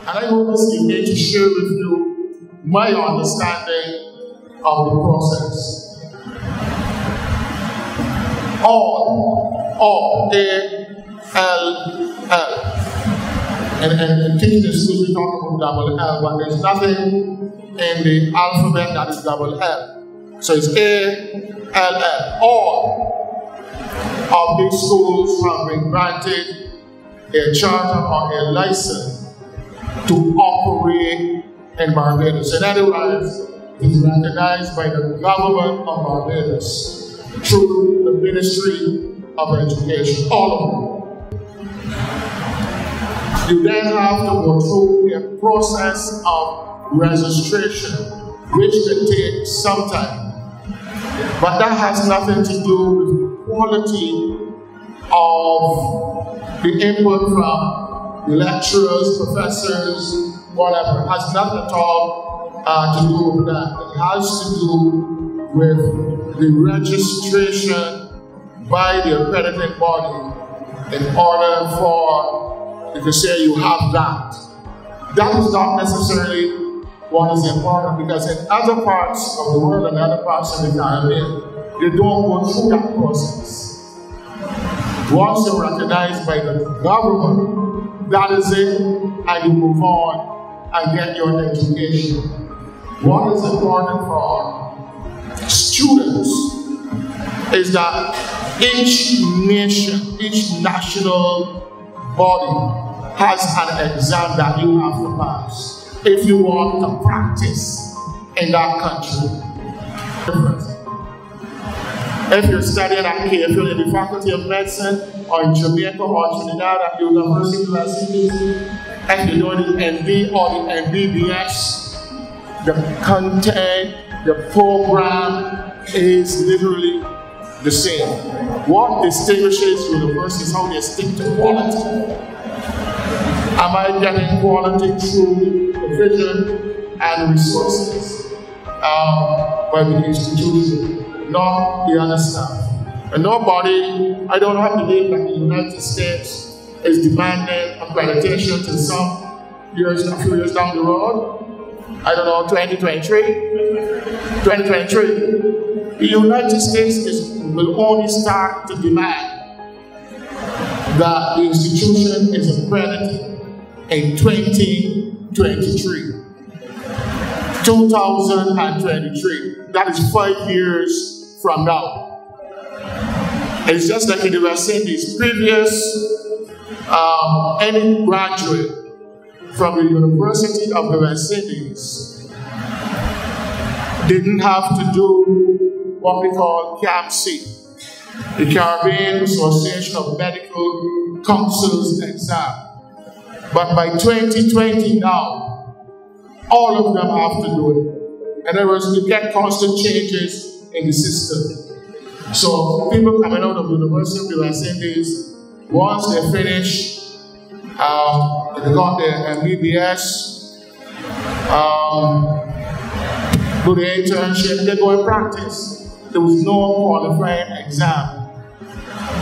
And I hope this evening to share with you my understanding of the process. All, A-L-L. And teaching the schools we talk about double L, but there's nothing in the alphabet that is double L. So it's A-L-L. All of these schools have been granted a charter or a license to operate in Barbados. In other words, it is recognized by the government of Barbados through the Ministry of Education, all of them. You then have to go through a process of registration, which can take some time. But that has nothing to do with the quality of the input from the lecturers, professors, whatever. It has nothing at all to do with that. It has to do with the registration by the accrediting body in order for you can say you have that. That is not necessarily what is important, because in other parts of the world and other parts of the Caribbean, they don't go through that process. Once you're recognized by the government, that is it, and you move on and get your education. What is important for students is that each nation, each national body has an exam that you have to pass if you want to practice in that country. If you're studying at KFL in the Faculty of Medicine, or in Jamaica or Trinidad at the University of Barbados, if you're doing the MD or the MBBS, the content, the program is literally the same. What distinguishes universities is how they stick to quality. Am I getting quality through the vision and resources by the institution, not the other staff? And nobody, I don't have to believe that the United States is demanding accreditation to some years, a few years down the road. I don't know, 2023? 2023. The United States will only start to demand that the institution is accredited in 2023. 2023. That is 5 years from now. It's just like in the West Indies. Any graduate from the University of the West Indies didn't have to do what we call CAMC, the Caribbean Association of Medical Councils exam. But by 2020 now, all of them have to do it. In other words, you get constant changes in the system. So people coming out of the University of the West Indies, once they finish, they got their MBBS, do the internship, they go and practice. There was no qualifying exam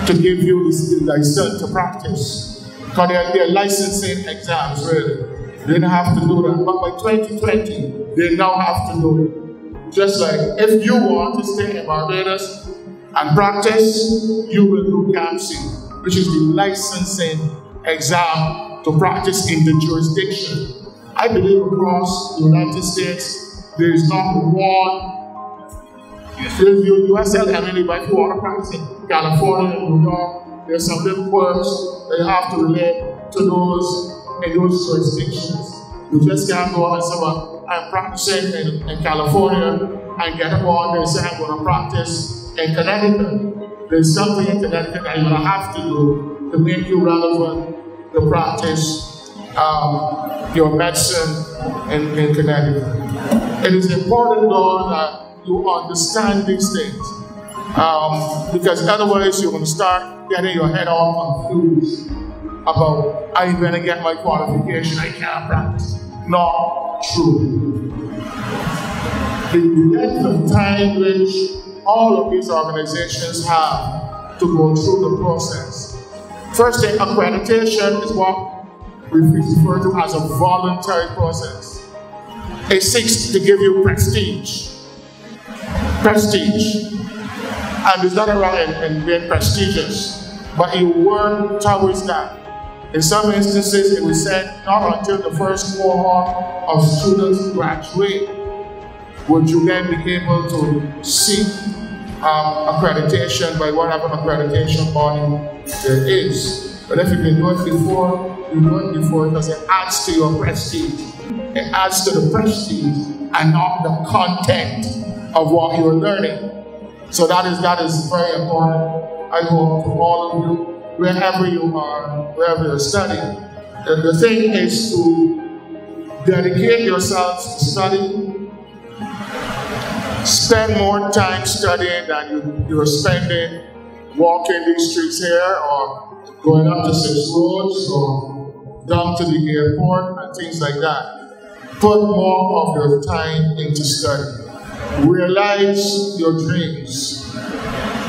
to give you the license to practice. Because they're licensing exams, really. They didn't have to do that. But by 2020, they now have to do it. Just like if you want to stay in Barbados and practice, you will do CAMC, which is the licensing exam to practice in the jurisdiction. I believe across the United States, there is not one USL, but if you want to practice in California and New York, there's some little quirks that you have to relate to those in those jurisdictions. You just can't go on and say, well, I'm practicing in California and get up on and say I'm going to practice in Connecticut. There's something in Connecticut that you're going to have to do to make you relevant to practice your medicine in Connecticut. It is important, though, that you understand these things, because otherwise you're going to start getting your head all confused about, I'm going to get my qualification, I can't practice. Not true. The length of time which all of these organizations have to go through the process. First thing, accreditation is what refer to as a voluntary process. It seeks to give you prestige. Prestige. And there's nothing wrong in being prestigious, but you work towards that. In some instances, it was said not until the first cohort of students graduate would you then be able to seek accreditation by whatever accreditation body there is. But if you can do it before, you do it before because it adds to your prestige. It adds to the prestige and not the content of what you're learning. So that is very important, I hope, to all of you, wherever you are, wherever you're studying. The thing is to dedicate yourselves to study. Spend more time studying than you're spending walking these streets here or going up to 6 roads or down to the airport and things like that. Put more of your time into study. Realize your dreams.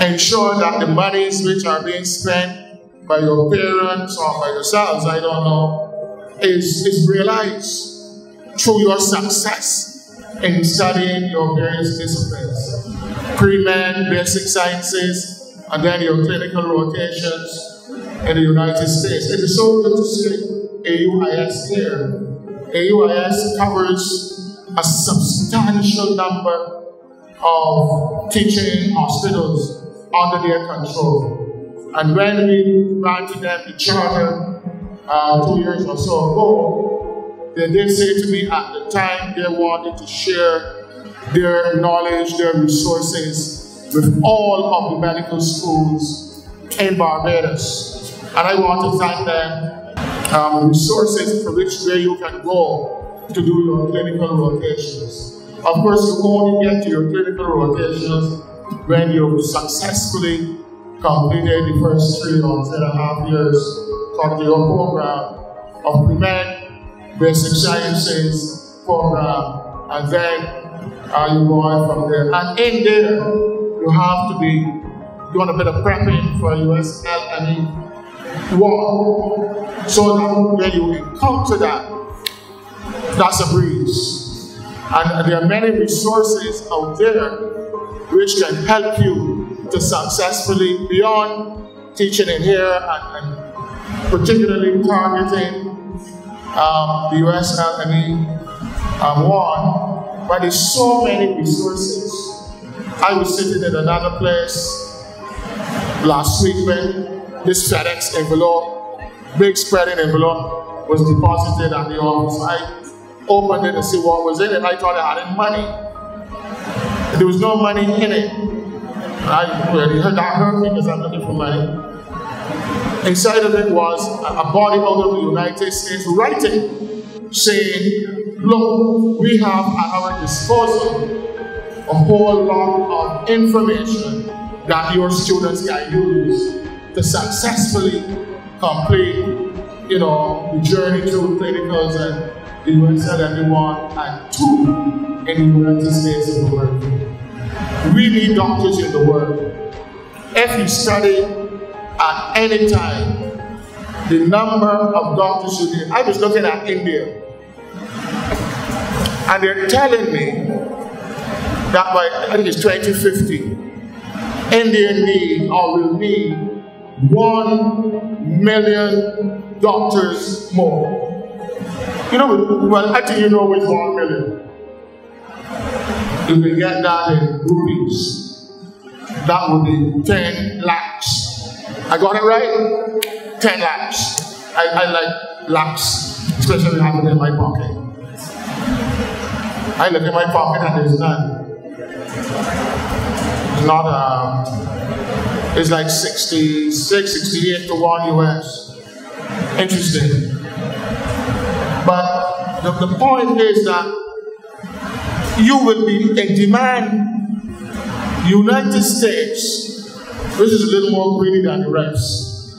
Ensure that the monies which are being spent by your parents or by yourselves, I don't know, is realized through your success in studying your various disciplines. Pre-med, basic sciences, and then your clinical rotations in the United States. It is so good to see AUIS here. AUIS covers a substantial number of teaching hospitals under their control. And when we granted them the charter 2 years or so ago, they did say to me at the time they wanted to share their knowledge, their resources with all of the medical schools in Barbados. And I want to thank them. Resources for which way you can go to do your clinical rotations. Of course, you only get to your clinical rotations when you've successfully completed the first 3 or 3.5 years of your program of pre-med, basic sciences program, and then you go on from there. And in there, you have to be doing a bit of prepping for USLME 1. So that when you encounter that, that's a breeze. And there are many resources out there which can help you to successfully, beyond teaching in here and particularly targeting the USLME 1, but there's so many resources. I was sitting in another place last week when this FedEx envelope, big spreading envelope, was deposited at the office. I opened it to see what was in it. I thought I had money. There was no money in it. I really heard that hurt me because I'm looking for money. Inside of it was a body out of the United States writing, saying, look, we have at our disposal a whole lot of information that your students can use to successfully complete, the journey through clinicals and the USLME 1 and 2 in the United States of America. We need doctors in the world. If you study at any time, the number of doctors you need. I was looking at India, and they're telling me that by, I think it's 2050, India will need 1 million doctors more. Well, I think you know it's 1 million. You can get that in rupees. That would be 10 lakhs. I got it right? 10 lakhs. I like lakhs, especially having it in my pocket. I look in my pocket and there's none. It's not, it's like 66, 68 to 1 US. Interesting. But the point is that you will be in demand. United States, which is a little more greedy than the rest,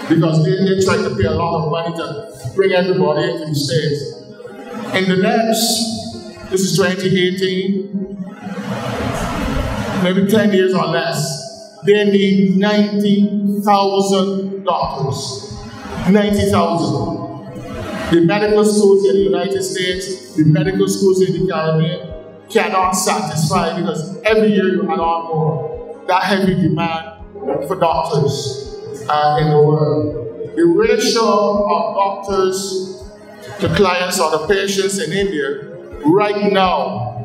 because they try to pay a lot of money to bring everybody into the States. In the next, this is 2018, maybe 10 years or less, they need 90,000 doctors. 90,000. The medical schools in the United States, the medical schools in the Caribbean cannot satisfy because every year you add on more. That heavy demand for doctors in the world. The ratio of doctors to clients or the patients in India right now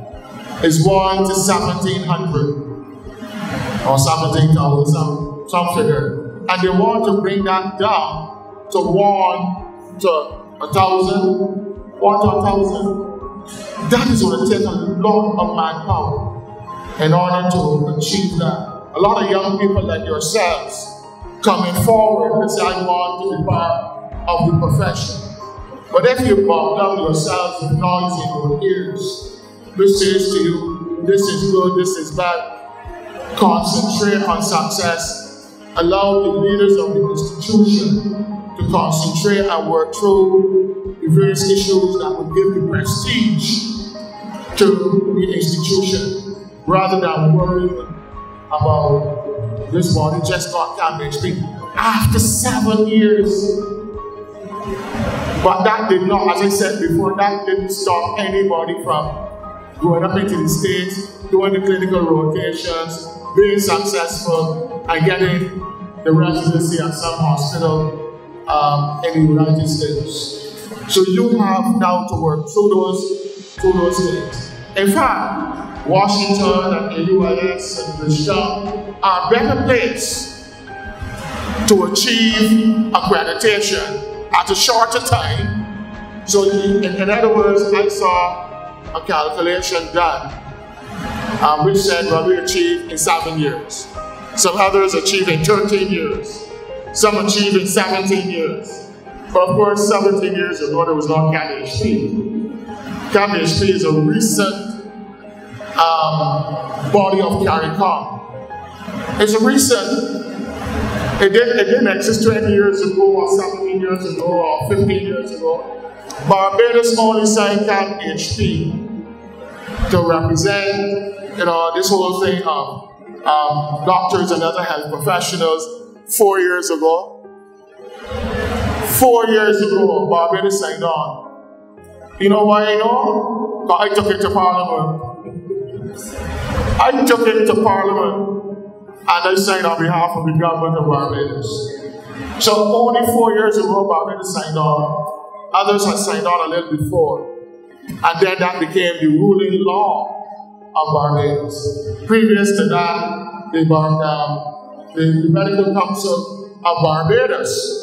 is 1 to 1,700 or 17,000, some figure. And they want to bring that down to 1 to 1,000, 1 to 1,000. That is going to take a lot of manpower in order to achieve that. A lot of young people like yourselves coming forward and say, I want to be part of the profession. But if you bog down yourselves with noise in your ears, which says to you, this is good, this is bad, concentrate on success. Allow the leaders of the institution to concentrate and work through the various issues that would give the prestige to the institution, rather than worrying about this body just got CAMHP after 7 years. But that did not, as I said before, that didn't stop anybody from going up into the States, doing the clinical rotations, being successful, and getting the residency at some hospital in the United States. So you have now to work through those things. In fact, Washington and the UIS and Bristol are better placed to achieve accreditation at a shorter time. So in other words, I saw a calculation done which said, well, we achieved in 7 years. Some others achieved in 13 years. Some achieved in 17 years. But of course, 17 years ago, there was not CAMHP. CAMHP is a recent body of CARICOM. It's a recent. It didn't exist 20 years ago, or 17 years ago, or 15 years ago. Barbados only signed CAMHP to represent, this whole thing of doctors and other health professionals 4 years ago. 4 years ago, Barbados signed on. You know why I know? Because I took it to Parliament. I took it to Parliament. And I signed on behalf of the government of Barbados. So only 4 years ago, Barbados signed on. Others had signed on a little before. And then that became the ruling law of Barbados. Previous to that, the Medical Council of Barbados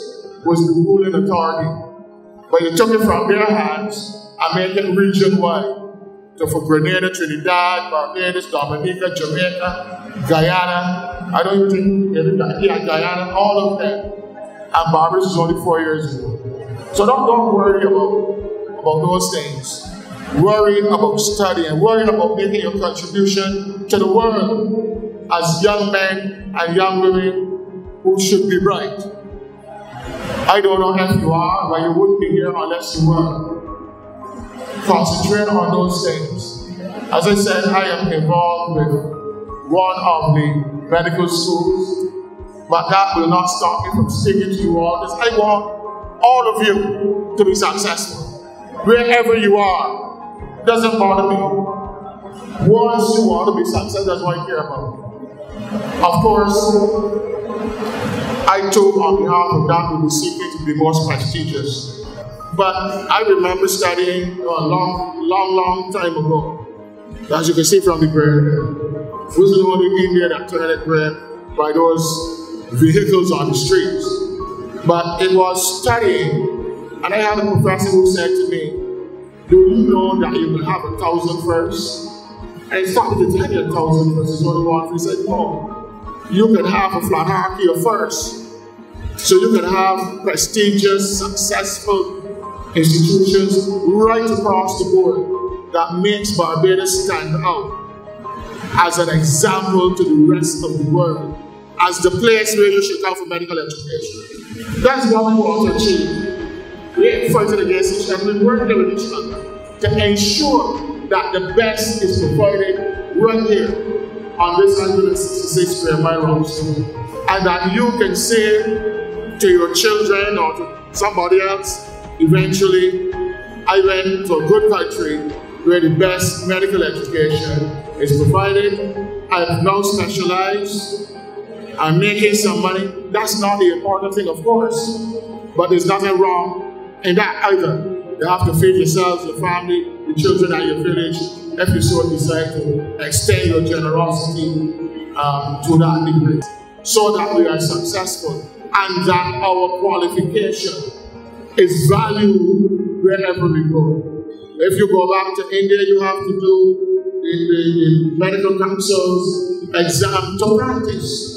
was the ruling authority. But they took it from their hands and made it region-wide. So for Grenada, Trinidad, Barbados, Dominica, Jamaica, Guyana, I don't even think, Guyana, all of them. And Barbados is only 4 years ago. So don't worry about those things. Worry about studying, worry about making your contribution to the world as young men and young women who should be bright. I don't know if you are, but you wouldn't be here unless you were. Concentrate on those things. As I said, I am involved with one of the medical schools, but that will not stop me from speaking to you all. Because I want all of you to be successful. Wherever you are, doesn't bother me. Once you want to be successful, that's what I care about. Of course, I too, on behalf of that, will be seeking to be most prestigious. But I remember studying a long time ago. As you can see from the grade, it wasn't only India that turned it red by those vehicles on the streets. But it was studying, and I had a professor who said to me, do you know that you can have 1,000 verses? And I started to tell you 1,000 verses only one. He said, no, you can have a flanarchy of verse. So you can have prestigious, successful institutions right across the board that makes Barbados stand out as an example to the rest of the world, as the place where you should come for medical education. That's what we want to achieve. We ain't fighting against each other, we're working with each other to ensure that the best is provided right here on this 166 square mile round, and that you can say to your children or to somebody else, eventually I went to a good country where the best medical education is provided. I've now specialized. I'm making some money. That's not the important thing, of course, but there's nothing wrong in that either. You have to feed yourselves, your family, the children at your village, if you so decide to extend your generosity to that degree, so that we are successful and that our qualification is valued wherever we go. If you go back to India, you have to do the medical council's exam to practice.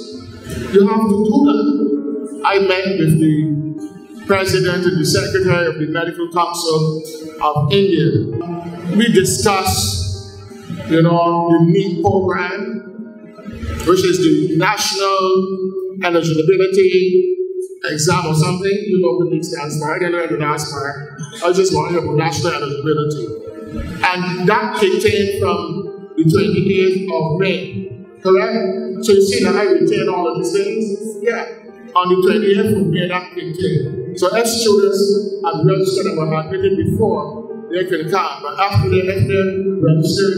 You have to do that. I met with the president and the secretary of the medical council of India. We discussed, the NEET program, which is the National Eligibility Exam or something. You know what it stands for. I don't know the last part. I just want to hear about national eligibility. And that kicked in from the 28th of May. Correct? So you see that I retain all of these things? Yeah. On the 28th of May, that kicked in. So if students have registered and were admitted before, they can come. But after they registered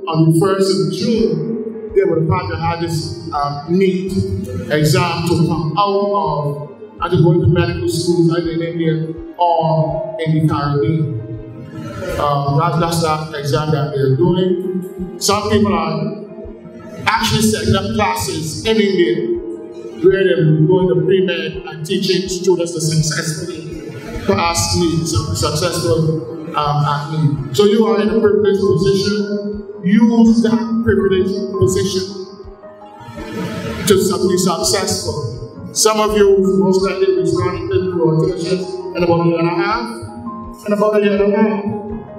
on the 1st of June, they would have to have this NEET exam to come out of and to go into medical schools either in India or in the Caribbean. That's that exam that they're doing. Some people are actually setting up classes in India where they're going to pre-med and teaching students to successfully pass NEET, successful at NEET. So you are in a privileged position. Use that privileged position to be successful. Some of you most likely will be starting into rotations in about a year and a half. In about a year and a half.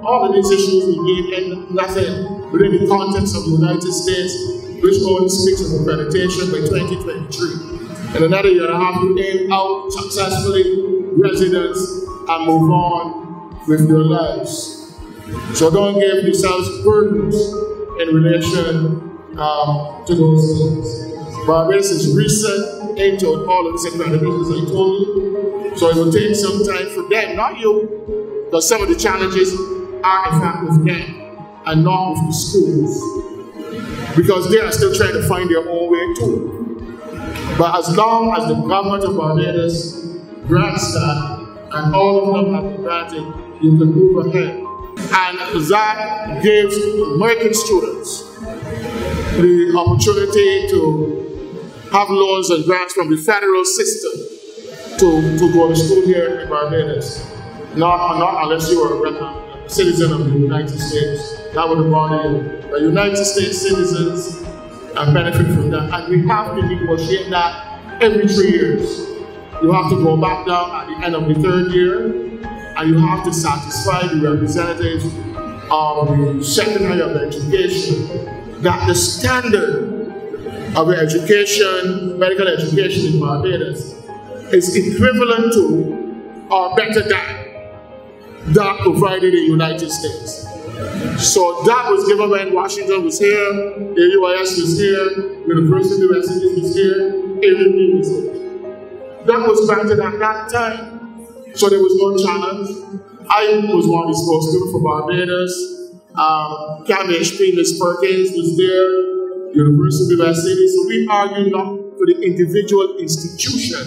All of these issues will gain nothing within the context of the United States, which only speaks of accreditation by 2023. In another year and a half, you aim out successfully, residents, and move on with your lives. So don't give yourselves burdens in relation to those things. Barbados is recent into all of this accreditation, as I told you. So it will take some time for them, not you, because some of the challenges are in fact with them and not with the schools, because they are still trying to find their own way too. But as long as the government of Barbados grants that, and all of them have been granted, you can move ahead. And that gives American students the opportunity to have loans and grants from the federal system to go to school here in Barbados. Not unless you are a citizen of the United States. That would have brought in the United States citizens and benefit from that. And we have to negotiate that every 3 years. You have to go back down at the end of the 3rd year, and you have to satisfy the representatives of the Secretary of Education that the standard of education, medical education in Barbados, is equivalent to or better than that provided in the United States. So that was given when Washington was here, AUIS was here, University of Barbados was here, AUB was here. That was granted at that time, so there was no challenge. I was one of the spokespeople for Barbados. CAMHP, Ms. Perkins was there. University of Barbados. So we argue not for the individual institution,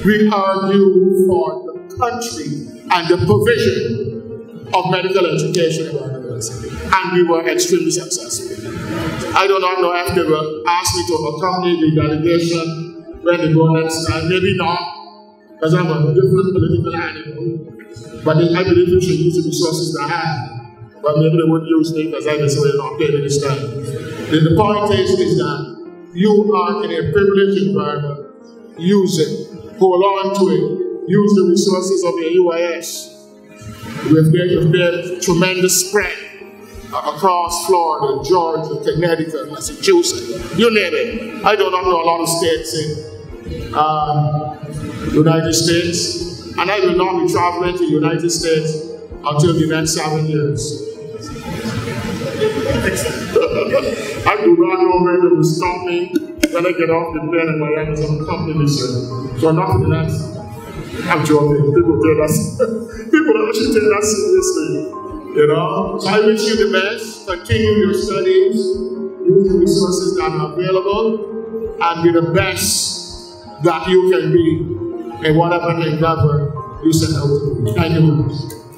we argue for the country and the provision of medical education in Barbados. And we were extremely successful. I do not know if they will ask me to accompany the delegation when they go next time. Maybe not, because I'm a different political animal. But I believe we should use the resources they have. But maybe they wouldn't use me because I just will not pay me this time. The point is that you are in a privileged environment. Use it. Hold on to it. Use the resources of your UIS. We've made tremendous spread across Florida, Georgia, Connecticut, Massachusetts, you name it. I do not know a lot of states in the United States, and I will not be traveling to the United States until the next 7 years. I do not know where they will stop me when I get off the plane in Miami to accompany this year. So not for the next I'm joking. People take that. People actually take that seriously. You know. So I wish you the best. Continue your studies. Use the resources that are available, and be the best that you can be in whatever endeavor you set out to do. Thank you.